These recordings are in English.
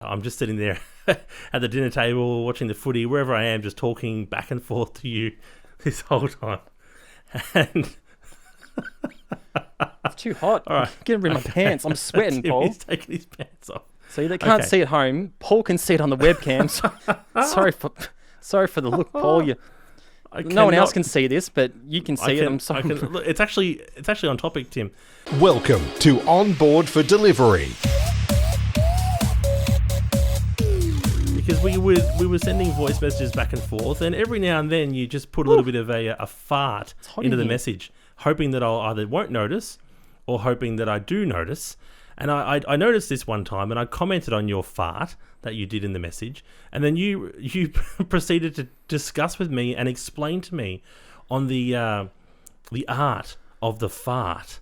I'm just sitting there at the dinner table watching the footy, wherever I am, just talking back and forth to you this whole time. And it's too hot. All right. I'm getting rid of my pants. I'm sweating, Paul. He's taking his pants off. So they can't see at home. Paul can see it on the webcam. Sorry for the look, Paul. No one else can see this, but you can see it. I'm sorry. Look, it's actually on topic, Tim. Welcome to Onboard For Delivery. Because we were sending voice messages back and forth, and every now and then you just put a little bit of a fart into the message, hoping that I'll either won't notice or hoping that I do notice. And I noticed this one time, and I commented on your fart that you did in the message, and then you proceeded to discuss with me and explain to me on the art of the fart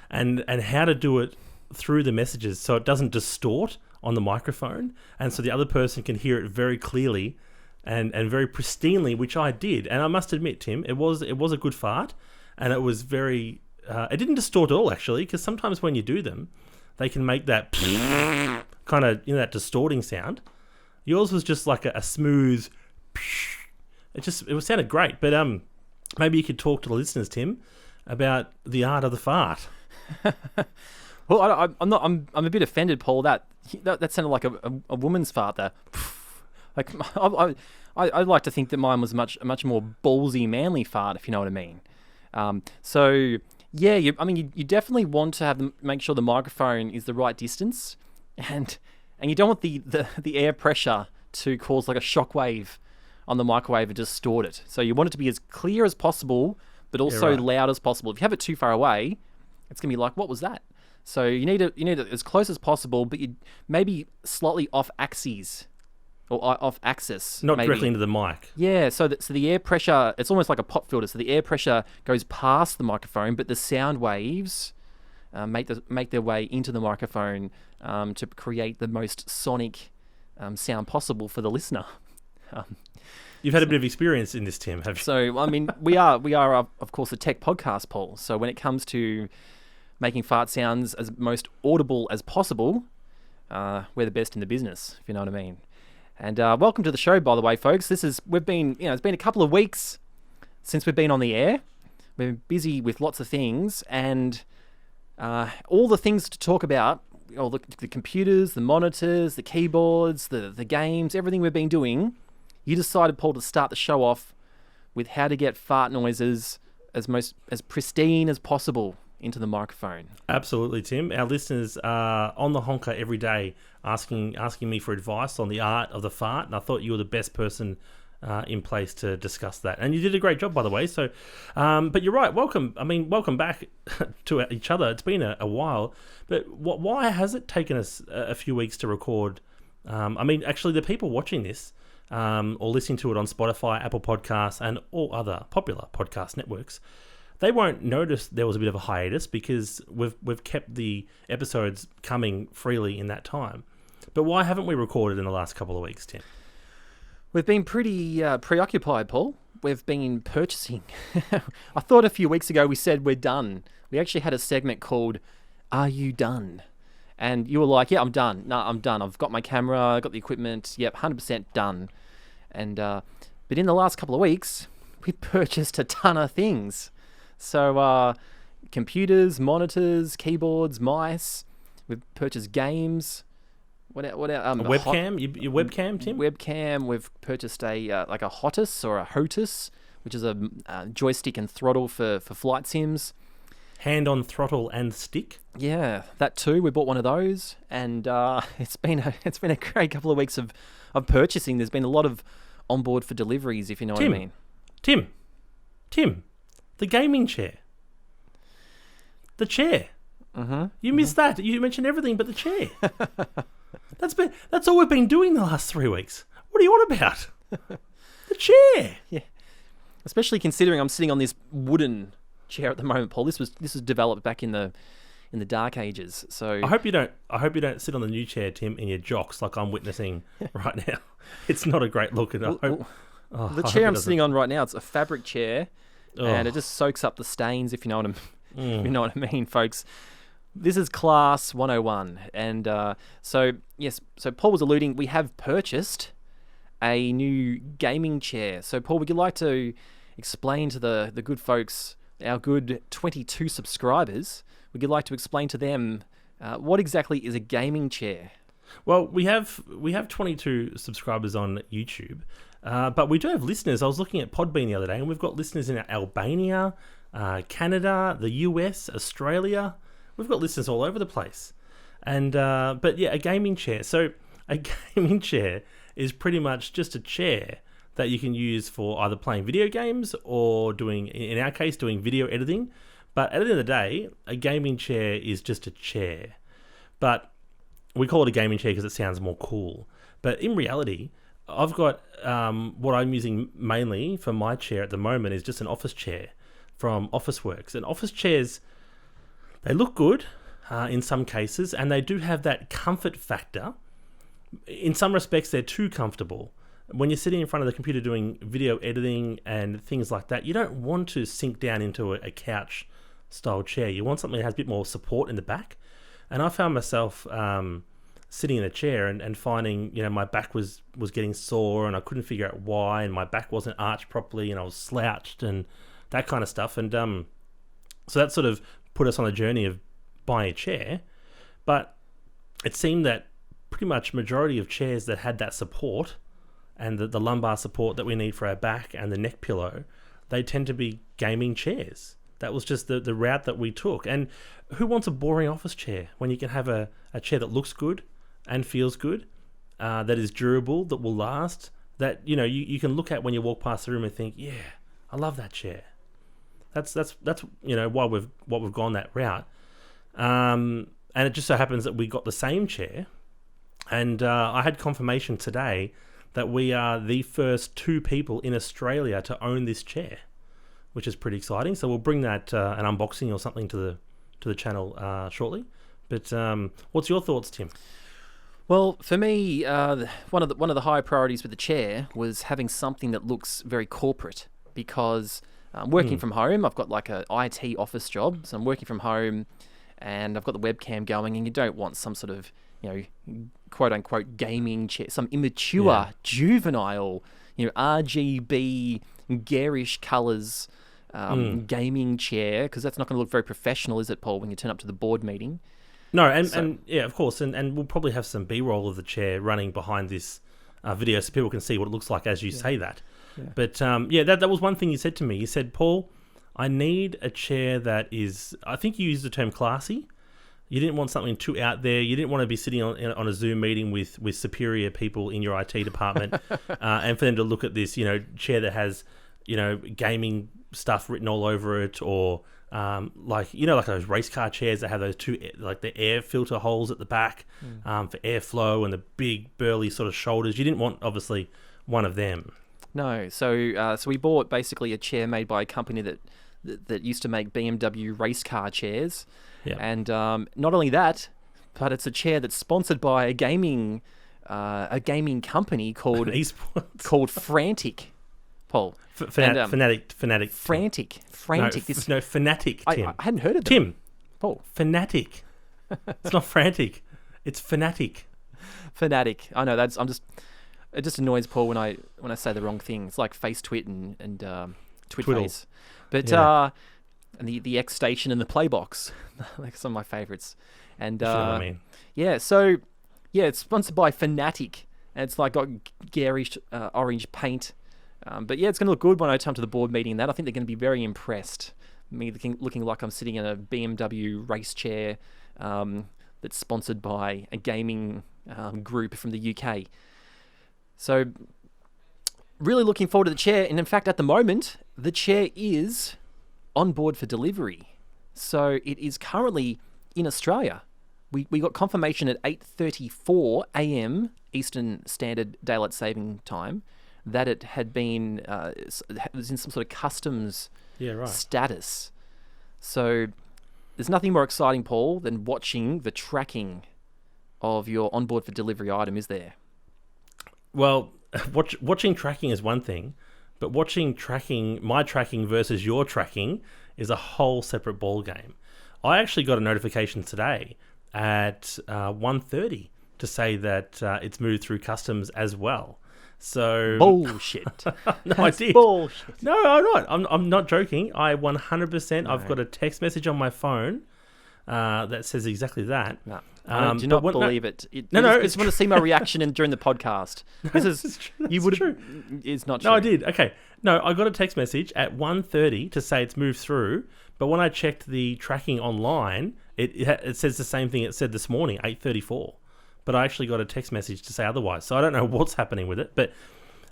and how to do it through the messages so it doesn't distort on the microphone, and so the other person can hear it very clearly and very pristinely, which I did. And I must admit, Tim, it was a good fart, and it was very it didn't distort at all, actually, because sometimes when you do them, they can make that kind of, that distorting sound. Yours was just like a smooth. It sounded great. But maybe you could talk to the listeners, Tim, about the art of the fart. Well, I'm a bit offended, Paul. That sounded like a woman's fart there. Like I'd like to think that mine was a much more ballsy, manly fart, if you know what I mean. So yeah, you definitely want to make sure the microphone is the right distance, and you don't want the air pressure to cause like a shockwave on the microwave and distort it. So you want it to be as clear as possible, but also loud as possible. If you have it too far away, it's gonna be like, what was that? So you need it as close as possible, but you maybe slightly off axes or off axis. Not directly into the mic. Yeah, so the air pressure, it's almost like a pop filter. So the air pressure goes past the microphone, but the sound waves make their way into the microphone to create the most sonic sound possible for the listener. You've had a bit of experience in this, Tim, have you? So, we are of course, a tech podcast, Paul. So when it comes to making fart sounds as most audible as possible, we're the best in the business, if you know what I mean. And welcome to the show, by the way, folks. It's been a couple of weeks since we've been on the air. We've been busy with lots of things, and all the things to talk about, all the computers, the monitors, the keyboards, the games, everything we've been doing. You decided, Paul, to start the show off with how to get fart noises as pristine as possible into the microphone. Absolutely, Tim. Our listeners are on the honker every day asking me for advice on the art of the fart, and I thought you were the best person in place to discuss that. And you did a great job, by the way. So, but you're right. Welcome back to each other. It's been a while, but why has it taken us a few weeks to record? Actually, the people watching this or listening to it on Spotify, Apple Podcasts, and all other popular podcast networks, they won't notice there was a bit of a hiatus because we've kept the episodes coming freely in that time. But why haven't we recorded in the last couple of weeks, Tim? We've been pretty preoccupied, Paul. We've been purchasing. I thought a few weeks ago we said we're done. We actually had a segment called Are You Done? And you were like, yeah, I'm done. No, I'm done. I've got my camera, I've got the equipment. Yep, 100% done. And but in the last couple of weeks, we purchased a ton of things. So computers, monitors, keyboards, mice. We've purchased games. What a webcam? Your webcam, Tim? Webcam. We've purchased a HOTUS or a HOTUS, which is a joystick and throttle for flight sims. Hand on throttle and stick. Yeah, that too. We bought one of those, and it's been a great couple of weeks of purchasing. There's been a lot of onboard for deliveries, if you know what I mean. Tim, the gaming chair. The chair. Mm-hmm. You missed that. You mentioned everything but the chair. That's all we've been doing the last 3 weeks. What are you on about? The chair. Yeah. Especially considering I'm sitting on this wooden chair at the moment, Paul. This was developed back in the dark ages. So I hope you don't sit on the new chair, Tim, in your jocks like I'm witnessing right now. It's not a great look. The chair I'm sitting on right now, it's a fabric chair, and it just soaks up the stains, if you know what I mean, folks. This is Class 101. And so Paul was alluding, we have purchased a new gaming chair. So, Paul, would you like to explain to the good folks, our good 22 subscribers, would you like to explain to them what exactly is a gaming chair? Well, we have 22 subscribers on YouTube, but we do have listeners. I was looking at Podbean the other day, and we've got listeners in Albania, Canada, the US, Australia. We've got listeners all over the place. And but yeah, a gaming chair. So a gaming chair is pretty much just a chair that you can use for either playing video games or doing, in our case, doing video editing. But at the end of the day, a gaming chair is just a chair. But we call it a gaming chair because it sounds more cool. But in reality, I've got what I'm using mainly for my chair at the moment is just an office chair from Officeworks. And office chairs, they look good in some cases, and they do have that comfort factor. In some respects, they're too comfortable. When you're sitting in front of the computer doing video editing and things like that, you don't want to sink down into a couch-style chair. You want something that has a bit more support in the back. And I found myself sitting in a chair and finding, my back was getting sore and I couldn't figure out why, and my back wasn't arched properly and I was slouched and that kind of stuff. And so that sort of put us on a journey of buying a chair. But it seemed that pretty much majority of chairs that had that support and the lumbar support that we need for our back and the neck pillow, they tend to be gaming chairs. That was just the route that we took. And who wants a boring office chair when you can have a chair that looks good and feels good, that is durable, that will last, that you can look at when you walk past the room and think, yeah, I love that chair. That's why we've gone that route. And it just so happens that we got the same chair, and I had confirmation today that we are the first 2 people in Australia to own this chair, which is pretty exciting. So we'll bring that an unboxing or something to the channel shortly. But what's your thoughts, Tim? Well, for me, one of the high priorities with the chair was having something that looks very corporate, because I'm working from home. I've got like a IT office job, so I'm working from home, and I've got the webcam going, and you don't want some sort of quote unquote gaming chair, some immature, juvenile, RGB garish colours gaming chair, because that's not going to look very professional, is it, Paul, when you turn up to the board meeting? No, and yeah, of course, and we'll probably have some B-roll of the chair running behind this video so people can see what it looks like as you say that. Yeah. But that was one thing you said to me. You said, Paul, I need a chair that is, I think you used the term classy. You didn't want something too out there. You didn't want to be sitting on a Zoom meeting with superior people in your IT department and for them to look at this, chair that has, gaming stuff written all over it, or like those race car chairs that have those two, like the air filter holes at the back for airflow, and the big burly sort of shoulders. You didn't want, obviously, one of them. No. So we bought basically a chair made by a company that used to make BMW race car chairs. Yeah. And not only that, but it's a chair that's sponsored by a gaming company called Frantic. Paul. Fanatic. Frantic. No, Fanatic, Tim. I hadn't heard of them. Tim. Paul. Fanatic. It's not frantic. It's Fanatic. Fanatic. I know. It just annoys Paul when I say the wrong thing. It's like face twit and twit Twiddle. face. But and the X station and the play box, like some of my favorites. And so it's sponsored by Fanatic, and it's like got garish orange paint. But yeah, it's going to look good when I come to the board meeting. That I think they're going to be very impressed. Me looking like I'm sitting in a BMW race chair that's sponsored by a gaming group from the UK. So really looking forward to the chair. And in fact, at the moment, the chair is Onboard For Delivery. So it is currently in Australia. We got confirmation at 8:34 a.m. Eastern Standard Daylight Saving Time that it had been it was in some sort of customs status. So there's nothing more exciting, Paul, than watching the tracking of your Onboard For Delivery item, is there? Well, watching tracking is one thing, but watching my tracking versus your tracking is a whole separate ball game. I actually got a notification today at 1:30 to say that it's moved through customs as well. So Bullshit. no, I did. Bullshit. No, I'm not. I'm not joking. I 100%. I've got a text message on my phone that says exactly that. No. I do not believe it. I just want to see my reaction during the podcast. This is you would have. It's not true. No, I did. Okay. No, I got a text message at 1:30 to say it's moved through. But when I checked the tracking online, it says the same thing it said this morning, 8:34. But I actually got a text message to say otherwise. So I don't know what's happening with it. But,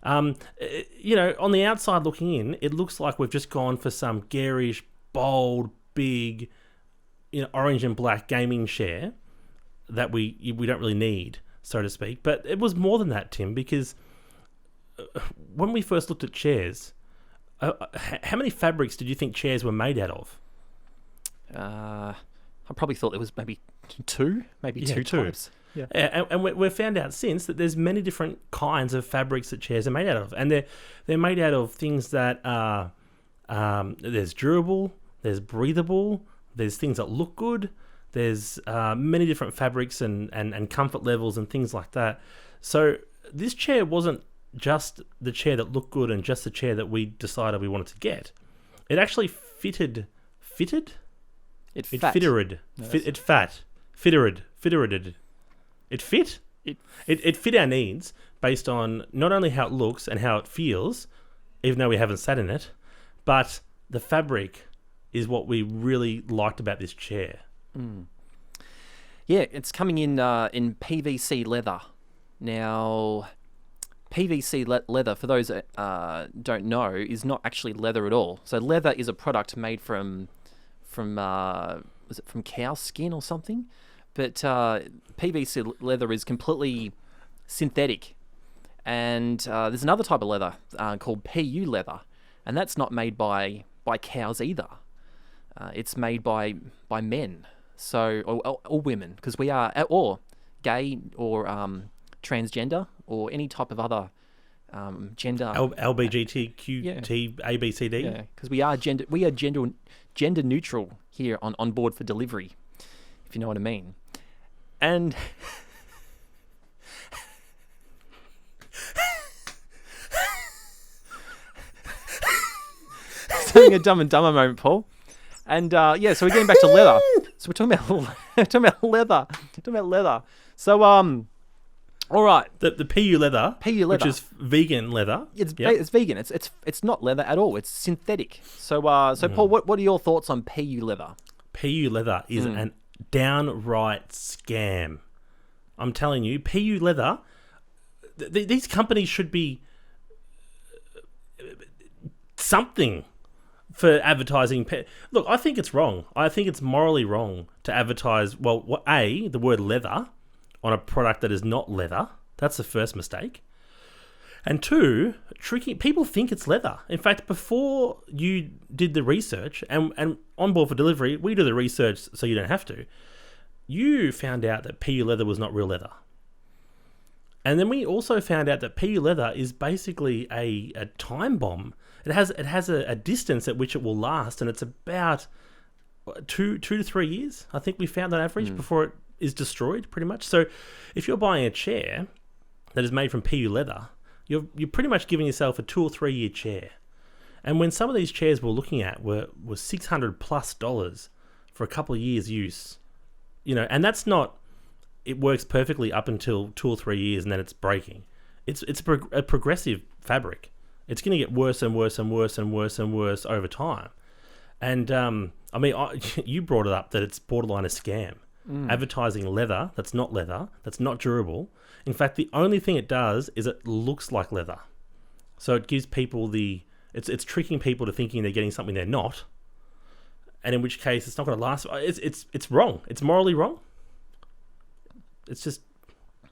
on the outside looking in, it looks like we've just gone for some garish, bold, big, orange and black gaming chair that we don't really need, so to speak. But it was more than that, Tim, because when we first looked at chairs, how many fabrics did you think chairs were made out of? I probably thought there was maybe two types. Yeah. And we've found out since that there's many different kinds of fabrics that chairs are made out of, and they're made out of things that are there's durable, there's breathable, there's things that look good, there's many different fabrics and comfort levels and things like that. So this chair wasn't just the chair that looked good and just the chair that we decided we wanted to get. It actually fitted. It fit. It fit our needs based on not only how it looks and how it feels, even though we haven't sat in it, but the fabric is what we really liked about this chair. Yeah, it's coming in PVC leather. Now, PVC leather, for those that don't know, is not actually leather at all. So leather is a product made from was it from cow skin or something? But PVC leather is completely synthetic. And there's another type of leather called PU leather, and that's not made by cows either. It's made by men, so or women, because we are, or gay or transgender or any type of other gender. LBGTQT ABCD. Yeah, because we are gender neutral here on board for delivery, if you know what I mean. And it's having a Dumb and Dumber moment, Paul. And so we're getting back to leather. So we're talking about leather. So all right, the PU leather, which is vegan leather. It's vegan. It's not leather at all. It's synthetic. So Paul, what are your thoughts on PU leather? PU leather is an downright scam. I'm telling you, PU leather. These companies should be something for advertising. Look, I think it's wrong. I think it's morally wrong to advertise, the word leather on a product that is not leather. That's the first mistake. And two, people think it's leather. In fact, before you did the research, and on board for delivery, we do the research so you don't have to, you found out that PU leather was not real leather. And then we also found out that PU leather is basically a time bomb. It has a distance at which it will last, and it's about 2 to 3 years. I think we found on average before it is destroyed, pretty much. So if you're buying a chair that is made from PU leather, you're pretty much giving yourself a 2 or 3 year chair. And when some of these chairs we're looking at were $600+ for a couple of years use, and that's not, it works perfectly up until 2 or 3 years and then it's breaking. It's a progressive fabric. It's going to get worse and worse and worse and worse and worse over time. And you brought it up that it's borderline a scam. Advertising leather that's not durable. In fact, the only thing it does is it looks like leather. So it gives people it's tricking people to thinking they're getting something they're not. And in which case it's not going to last. It's wrong. It's morally wrong. It's just,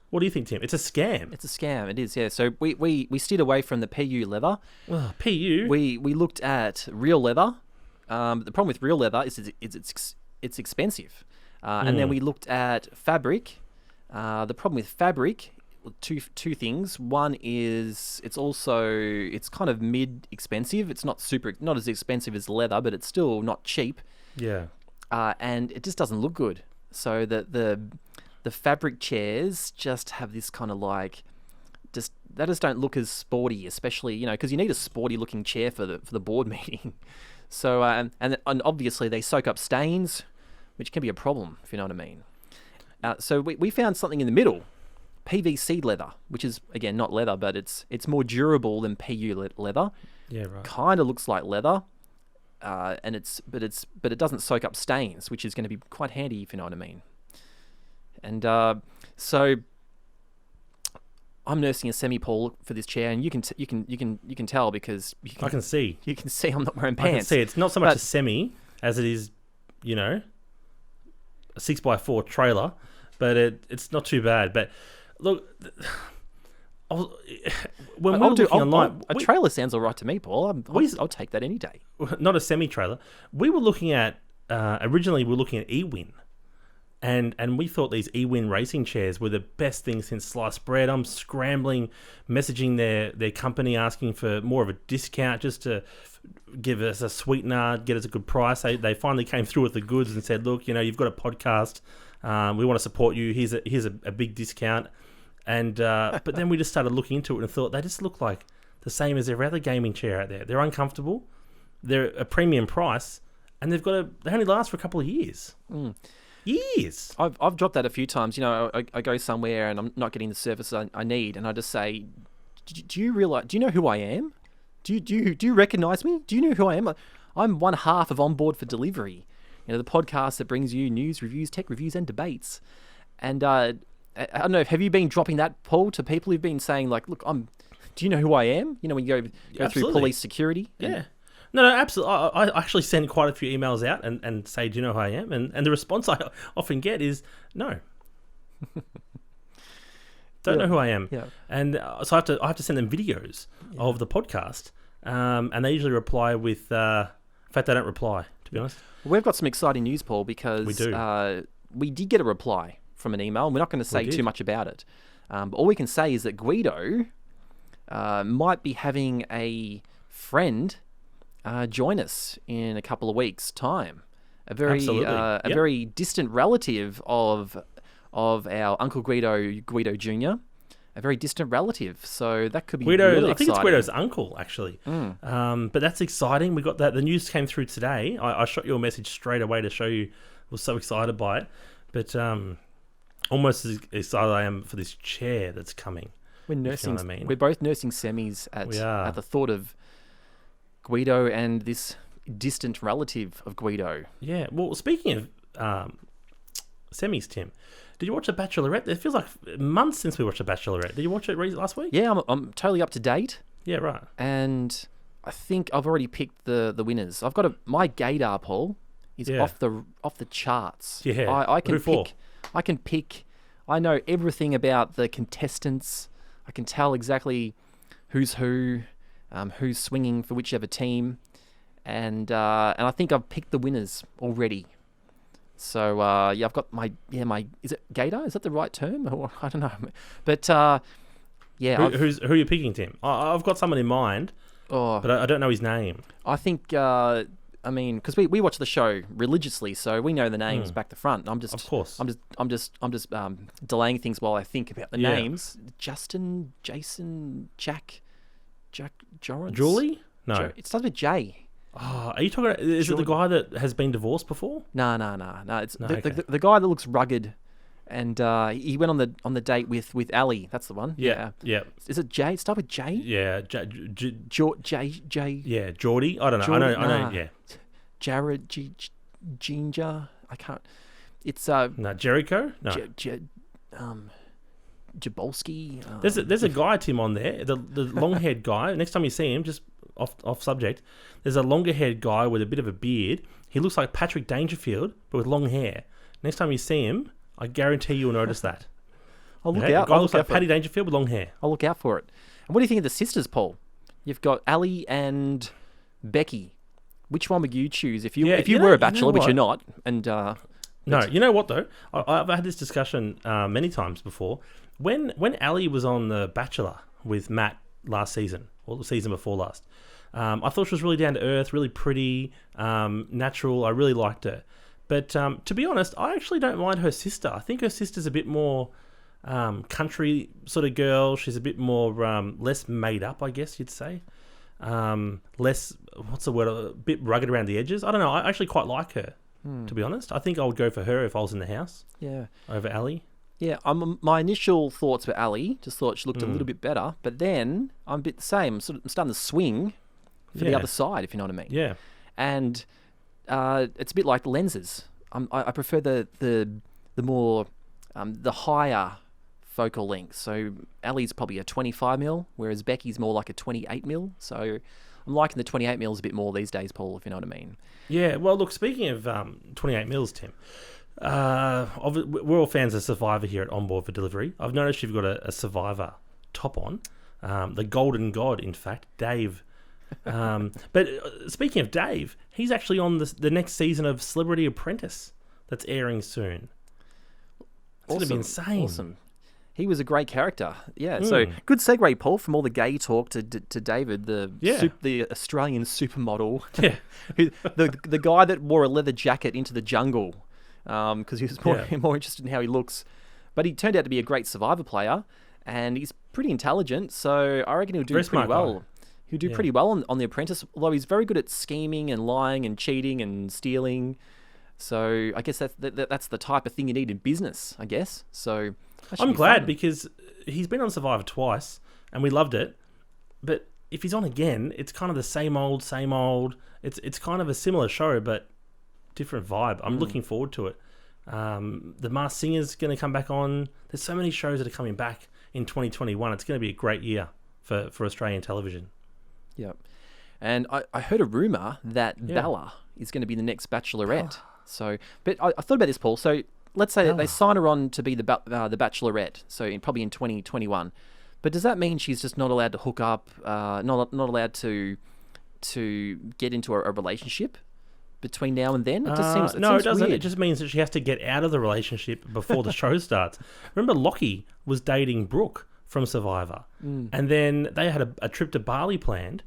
what do you think, Tim? It's a scam. It's a scam. It is, yeah. So we steered away from the PU leather. PU? We looked at real leather. The problem with real leather is it's expensive. And then we looked at fabric. The problem with fabric, two things. One is it's kind of mid-expensive. It's not as expensive as leather, but it's still not cheap. Yeah. and it just doesn't look good. So the fabric chairs just have this kind of like, they just don't look as sporty, especially, because you need a sporty looking chair for the board meeting. So and obviously they soak up stains, which can be a problem, if you know what I mean. So we found something in the middle, PVC leather, which is again not leather, but it's more durable than PU leather. Yeah, right. Kind of looks like leather, but it doesn't soak up stains, which is going to be quite handy, if you know what I mean. And so I'm nursing a semi-Paul for this chair, and you can tell because I can see. You can see I'm not wearing pants. I can see it's not so much a semi as it is, a 6x4 trailer, but it's not too bad. But look, when we're looking online, a trailer sounds all right to me, Paul. I'll take that any day. Not a semi-trailer. We were looking at originally we were looking at eWin. And we thought these eWin racing chairs were the best thing since sliced bread. I'm scrambling, messaging their company, asking for more of a discount just to give us a sweetener, get us a good price. They finally came through with the goods and said, look, you've got a podcast. We want to support you. Here's a big discount. And but then we just started looking into it and thought they just look like the same as every other gaming chair out there. They're uncomfortable. They're a premium price, and they only last for a couple of years. Years. I've dropped that a few times. I go somewhere and I'm not getting the service I need, and I just say, "Do you realize? Do you know who I am? Do you recognize me? Do you know who I am? I'm one half of Onboard for Delivery, the podcast that brings you news, reviews, tech reviews, and debates." And I don't know. Have you been dropping that, Paul, to people who've been saying like, "Look, do you know who I am?" When you go through police security. Yeah. No, absolutely. I actually send quite a few emails out and say, do you know who I am? And the response I often get is, no. Don't know who I am. Yeah. And so I have to send them videos of the podcast. And they usually reply with, in fact, they don't reply, to be honest. Well, we've got some exciting news, Paul, because we do. We did get a reply from an email. And we're not going to say too much about it. But all we can say is that Guido might be having a friend join us in a couple of weeks' time. A very distant relative of our Uncle Guido Jr. A very distant relative. So that could be really exciting. I think it's Guido's uncle, actually. But that's exciting. We got that. The news came through today. I shot you a message straight away to show you. I was so excited by it. But almost as excited I am for this chair that's coming. We're nursing. We're both nursing semis at the thought of Guido and this distant relative of Guido. Yeah. Well, speaking of semis, Tim, did you watch The Bachelorette? It feels like months since we watched The Bachelorette. Did you watch it last week? Yeah, I'm totally up to date. Yeah, right. And I think I've already picked the winners. I've got my gaydar, Paul, is off the charts. Yeah. I can pick. I know everything about the contestants. I can tell exactly who's who's swinging for whichever team, and I think I've picked the winners already. So I've got my is it gaydar? Is that the right term? Or, I don't know, but who are you picking, Tim? I've got someone in mind, but I don't know his name. I think because we watch the show religiously, so we know the names back to front. I'm just delaying things while I think about the names. Justin, Jason, Jack, Jorrance? Julie? No. It starts with J. Oh, are you talking about... Is it the guy that has been divorced before? No. It's the guy that looks rugged, and he went on the date with Ali. That's the one. Yeah. Is it J? It starts with J? Yeah. J. Yeah, Geordie. I don't know. Jordan, I know. Yeah. Jared, Ginger. I can't... It's... No, Jericho? No. Jabolski. There's a guy, Tim, on there, the long-haired guy. Next time you see him, just off subject, there's a longer-haired guy with a bit of a beard. He looks like Patrick Dangerfield, but with long hair. Next time you see him, I guarantee you'll notice that. I'll look out. The guy looks like Paddy Dangerfield with long hair. I'll look out for it. And what do you think of the sisters, Paul? You've got Ali and Becky. Which one would you choose if you were a bachelor, which you're not? And no, you know what though? I've had this discussion many times before. When Ali was on The Bachelor with Matt last season, or the season before last, I thought she was really down to earth, really pretty, natural. I really liked her. But to be honest, I actually don't mind her sister. I think her sister's a bit more country sort of girl. She's a bit more less made up, I guess you'd say. Less, what's the word? A bit rugged around the edges. I don't know. I actually quite like her, to be honest. I think I would go for her if I was in the house. Yeah. Over Ali. Yeah, my initial thoughts were Ali. Just thought she looked a little bit better. But then I'm a bit the same. I'm starting to swing for the other side, if you know what I mean. Yeah. And it's a bit like the lenses. I prefer the more the higher focal length. So Ali's probably a 25mm, whereas Becky's more like a 28mm. So I'm liking the 28mm a bit more these days, Paul, if you know what I mean. Yeah. Well, look, speaking of 28mm, Tim. We're all fans of Survivor here at Onboard for Delivery. I've noticed you've got a Survivor top on, the Golden God, in fact, Dave. But speaking of Dave, he's actually on the next season of Celebrity Apprentice that's airing soon. It's going to be insane. Awesome. He was a great character. Yeah. So good segue, Paul, from all the gay talk to David, the Australian supermodel. Yeah. the guy that wore a leather jacket into the jungle. Because he was more interested in how he looks. But he turned out to be a great Survivor player, and he's pretty intelligent, so I reckon he'll do pretty well. He'll do pretty well on The Apprentice, although he's very good at scheming and lying and cheating and stealing. So I guess that's the type of thing you need in business, I guess. So I'm glad because he's been on Survivor twice, and we loved it. But if he's on again, it's kind of the same old, same old. It's kind of a similar show, but different vibe. I'm looking forward to it. The Masked Singer's going to come back on. There's so many shows that are coming back in 2021. It's going to be a great year for Australian television. Yeah. And I heard a rumour that Bella is going to be the next Bachelorette. So, but I thought about this, Paul. So let's say that they sign her on to be the Bachelorette, so probably in 2021. But does that mean she's just not allowed to hook up, not allowed to get into a relationship between now and then? It just seems no, it doesn't. Weird. It just means that she has to get out of the relationship before the show starts. Remember, Lockie was dating Brooke from Survivor, and then they had a trip to Bali planned,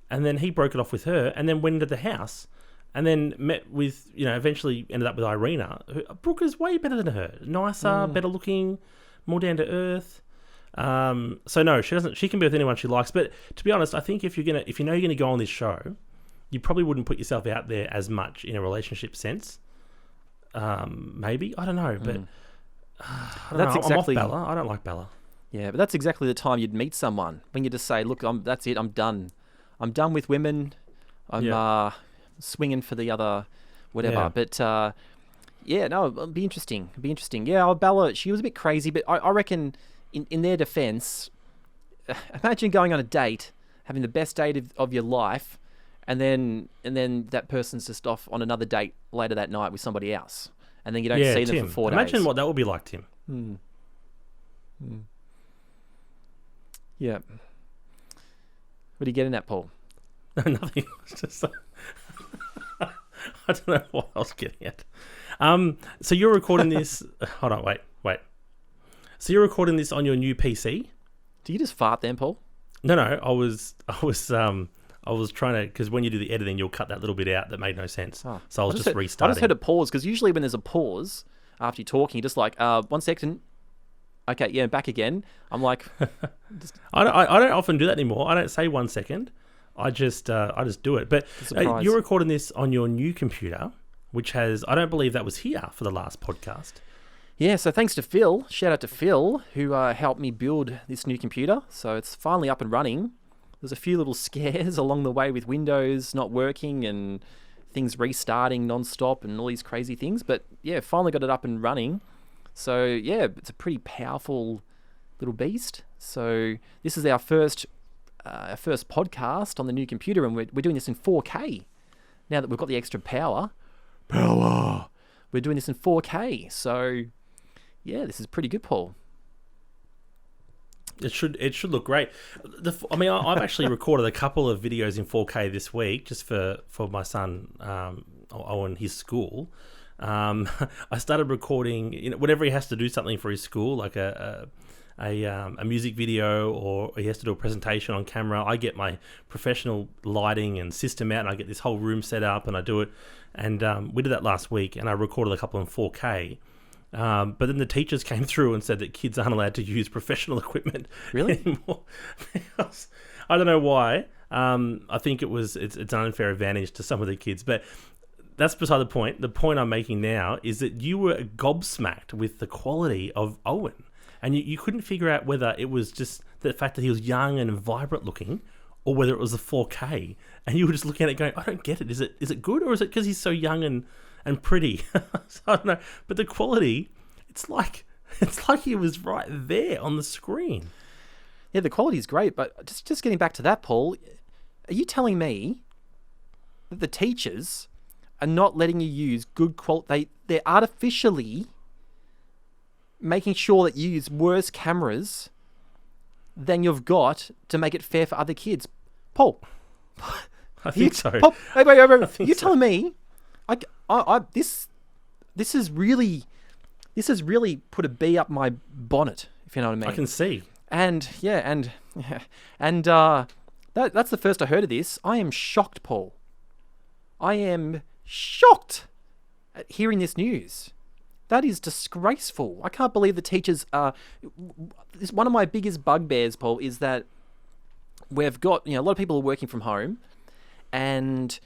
and then he broke it off with her, and then went into the house, and then met with, eventually ended up with Irina. Brooke is way better than her, nicer, better looking, more down to earth. So no, she doesn't. She can be with anyone she likes. But to be honest, I think if you know you're gonna go on this show, you probably wouldn't put yourself out there as much in a relationship sense. Maybe, I don't know, but that's exactly. I'm off Bella. I don't like Bella. Yeah, but that's exactly the time you'd meet someone when you just say, "Look, that's it. I'm done. I'm done with women. I'm swinging for the other, whatever." Yeah. But it'd be interesting. Yeah, Bella, she was a bit crazy, but I reckon in their defense, imagine going on a date, having the best date of your life, and then that person's just off on another date later that night with somebody else, and then you don't see them for 4 days. Imagine what that would be like, Tim. Yeah. What are you getting at, Paul? Nothing. It's just I don't know what I was getting at. So you're recording this. Hold on, wait. So you're recording this on your new PC? Do you just fart then, Paul? No. I was trying to, because when you do the editing, you'll cut that little bit out that made no sense. Oh. So I was just restarting. I just heard a pause, because usually when there's a pause after you're talking, you're just like, 1 second. Okay, yeah, back again. I'm like, I don't often do that anymore. I don't say 1 second. I just do it. But you're recording this on your new computer, which has, I don't believe that was here for the last podcast. Yeah, so thanks to Phil. Shout out to Phil, who helped me build this new computer. So it's finally up and running. There's a few little scares along the way with Windows not working and things restarting non-stop and all these crazy things. But yeah, finally got it up and running. So yeah, it's a pretty powerful little beast. So this is our first podcast on the new computer, and we're doing this in 4K. Now that we've got the extra power, we're doing this in 4K. So yeah, this is pretty good, Paul. It should look great. I've actually recorded a couple of videos in 4K this week just for my son Owen, his school. I started recording, whenever he has to do something for his school, like a a music video or he has to do a presentation on camera, I get my professional lighting and system out, and I get this whole room set up, and I do it. And we did that last week, and I recorded a couple in 4K. But then the teachers came through and said that kids aren't allowed to use professional equipment anymore. Because, I don't know why. I think it's an unfair advantage to some of the kids, but that's beside the point. The point I'm making now is that you were gobsmacked with the quality of Owen. And you couldn't figure out whether it was just the fact that he was young and vibrant looking, or whether it was the 4K. And you were just looking at it going, I don't get it. Is it good, or is it because he's so young and pretty? So I don't know. But the quality, it's like he was right there on the screen. Yeah, the quality is great. But just getting back to that, Paul, are you telling me that the teachers are not letting you use good quality? They're artificially making sure that you use worse cameras than you've got to make it fair for other kids. Paul, I think so. Paul, wait. You're telling me, this has really put a bee up my bonnet, if you know what I mean. I can see. And that's the first I heard of this. I am shocked, Paul. I am shocked at hearing this news. That is disgraceful. I can't believe the teachers are... One of my biggest bugbears, Paul, is that we've got... a lot of people are working from home, and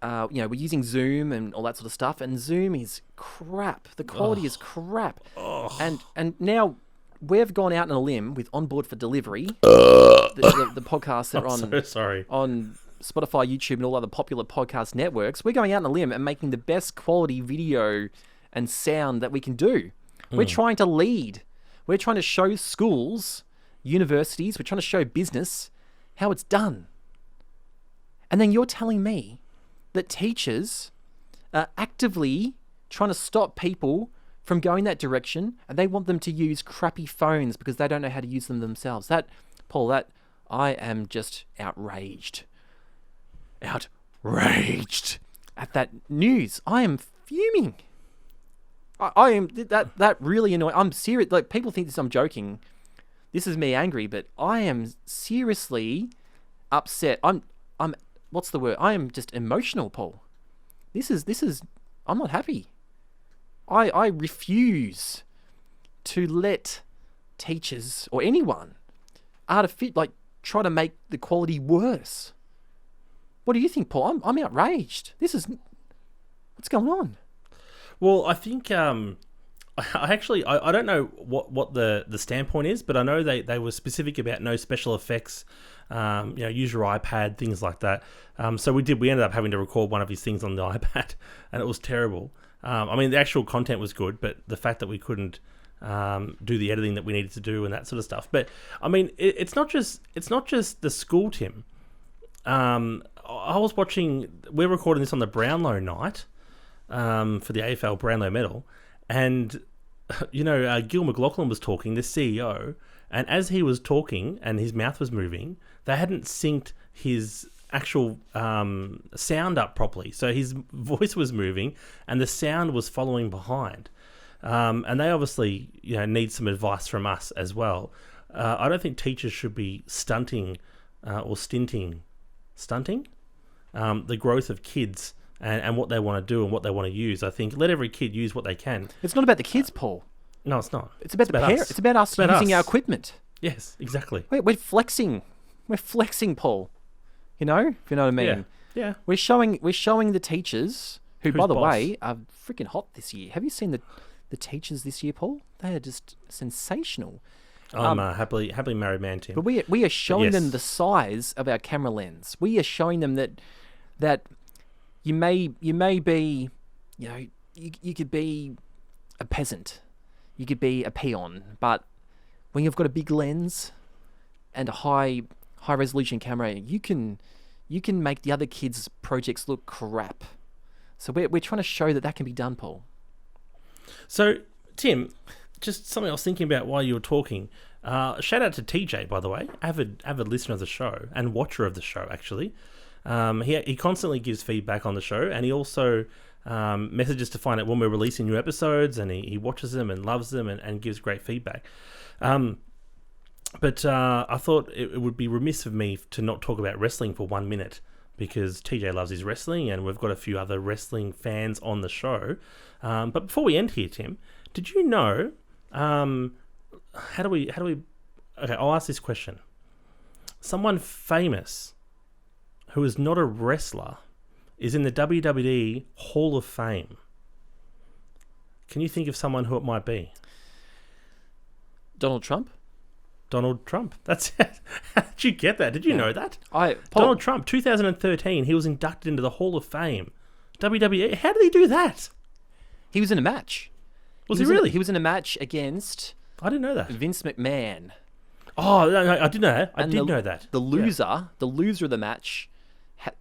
we're using Zoom and all that sort of stuff, and Zoom is crap. The quality is crap. And now we've gone out on a limb with Onboard For Delivery, the podcasts that are on... So sorry. On Spotify, YouTube, and all other popular podcast networks. We're going out on a limb and making the best quality video and sound that we can do. We're trying to lead. We're trying to show schools, universities, we're trying to show business how it's done. And then you're telling me that teachers are actively trying to stop people from going that direction, and they want them to use crappy phones because they don't know how to use them themselves. Paul, I am just outraged. Outraged at that news. I am fuming. I am that really annoying. I'm serious. Like, people think I'm joking. This is me angry, but I am seriously upset. I'm what's the word? I am just emotional, Paul. This is I'm not happy. I refuse to let teachers or anyone try to make the quality worse. What do you think, Paul? I'm outraged. What's going on? Well, I think I don't know what the standpoint is, but I know they were specific about no special effects. Use your iPad, things like that. So we ended up having to record one of his things on the iPad, and it was terrible. The actual content was good, but the fact that we couldn't do the editing that we needed to do and that sort of stuff. But it's not just the school, Tim. I was watching. We're recording this on the Brownlow night. For the AFL Brownlow medal, and Gil McLaughlin was talking, the CEO, and as he was talking and his mouth was moving, they hadn't synced his actual sound up properly, so his voice was moving and the sound was following behind, and they obviously need some advice from us as well. I don't think teachers should be stunting the growth of kids and what they want to do and what they want to use. I think let every kid use what they can. It's not about the kids, Paul. No, it's not. It's about the parents. It's about us using our equipment. Yes, exactly. We're flexing. We're flexing, Paul. If you know what I mean. Yeah. We're showing the teachers who, Who's by the boss? way, are freaking hot this year. Have you seen the teachers this year, Paul? They are just sensational. I'm a happily married man, Tim. But we are showing yes. them the size of our camera lens. We are showing them that you may be, you could be a peasant, you could be a peon, but when you've got a big lens and a high resolution camera, you can make the other kids' projects look crap. So we're trying to show that can be done, Paul. So, Tim, just something I was thinking about while you were talking. Shout out to TJ, by the way, avid listener of the show and watcher of the show, actually. He constantly gives feedback on the show, and he also messages to find out when we're releasing new episodes, and he watches them and loves them and gives great feedback. But I thought it would be remiss of me to not talk about wrestling for 1 minute, because TJ loves his wrestling, and we've got a few other wrestling fans on the show. But before we end here, Tim, did you know? How do we? Okay, I'll ask this question. Someone famous who is not a wrestler is in the WWE Hall of Fame. Can you think of someone who it might be? Donald Trump? Donald Trump. That's how did you get that? Did you know that? Paul, Donald Trump, 2013, he was inducted into the Hall of Fame. WWE. How did he do that? He was in a match. Was he really? He was in a match against I didn't know that. Vince McMahon. Oh, no, I did know that. I did know that. The loser of the match,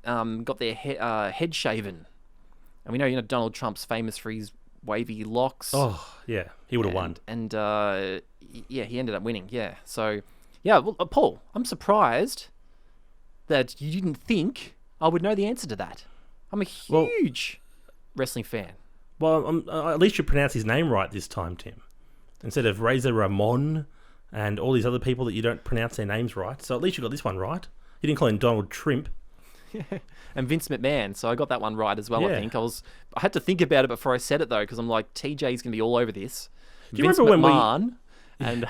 got their head shaven, and we know Donald Trump's famous for his wavy locks. Oh, yeah, he would have won. And he ended up winning. Yeah, so yeah, well, Paul, I'm surprised that you didn't think I would know the answer to that. I'm a huge wrestling fan. Well, at least you pronounced his name right this time, Tim, instead of Razor Ramon and all these other people that you don't pronounce their names right. So at least you got this one right. You didn't call him Donald Trump. And Vince McMahon, so I got that one right as well. I think I had to think about it before I said it though, because I'm like, TJ's gonna be all over this. Do you remember McMahon, do you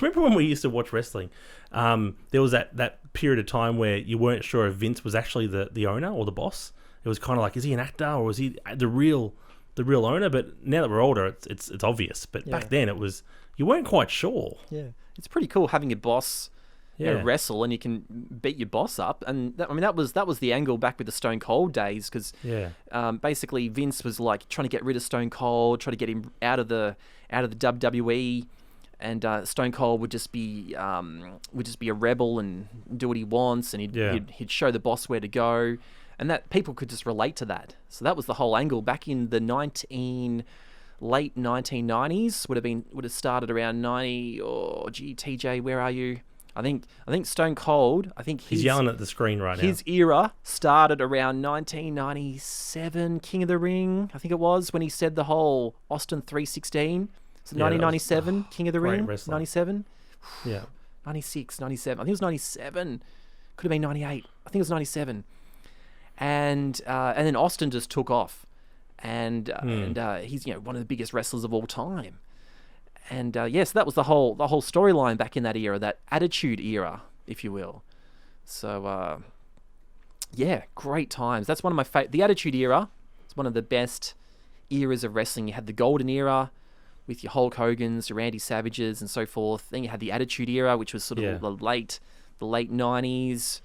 remember when we used to watch wrestling? There was that period of time where you weren't sure if Vince was actually the owner or the boss. It was kind of like, is he an actor or was he the real owner? But now that we're older, it's obvious. But back then, it was you weren't quite sure. Yeah, it's pretty cool having your boss wrestle and you can beat your boss up. And that was the angle back with the Stone Cold days, because basically Vince was like trying to get rid of Stone Cold, trying to get him out of the WWE, and Stone Cold would just be a rebel and do what he wants, and he'd show the boss where to go. And that people could just relate to that. So that was the whole angle back in the late 1990s. Would have started around 90. Oh, gee, TJ, where are you? I think Stone Cold. He's yelling at the screen right now. His era started around 1997. King of the Ring, I think it was, when he said the whole Austin 316. So 1997, King of the Ring. Wrestler. 97. Yeah. 96, 97. I think it was 97. Could have been 98. I think it was 97. And then Austin just took off, and he's one of the biggest wrestlers of all time, and so that was the whole storyline back in that era, that Attitude Era, if you will. So great times. That's one of my the Attitude Era. It's one of the best eras of wrestling. You had the Golden Era with your Hulk Hogan's, your Randy Savages, and so forth. Then you had the Attitude Era, which was sort of the late 90s.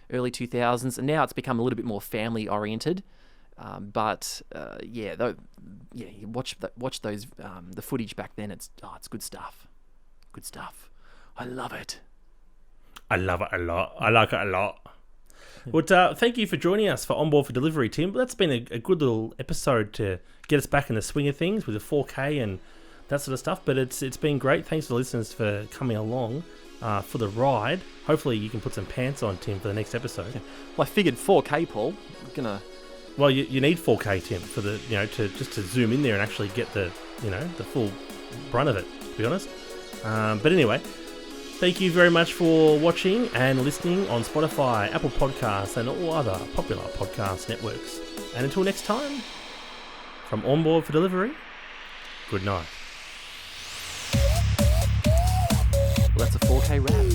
Early 2000s, and now it's become a little bit more family oriented. You watch those the footage back then. It's good stuff. Good stuff. I love it. I love it a lot. I like it a lot. Well, thank you for joining us for Onboard for Delivery, Tim. That's been a good little episode to get us back in the swing of things with the 4K and that sort of stuff. But it's been great. Thanks to the listeners for coming along for the ride. Hopefully you can put some pants on, Tim, for the next episode. Yeah. Well, I figured 4K, Paul. Well, you need 4K, Tim, for the to zoom in there and actually get the full brunt of it, to be honest. But anyway, thank you very much for watching and listening on Spotify, Apple Podcasts, and all other popular podcast networks. And until next time, from Onboard for Delivery, good night. Well, that's a 4K wrap.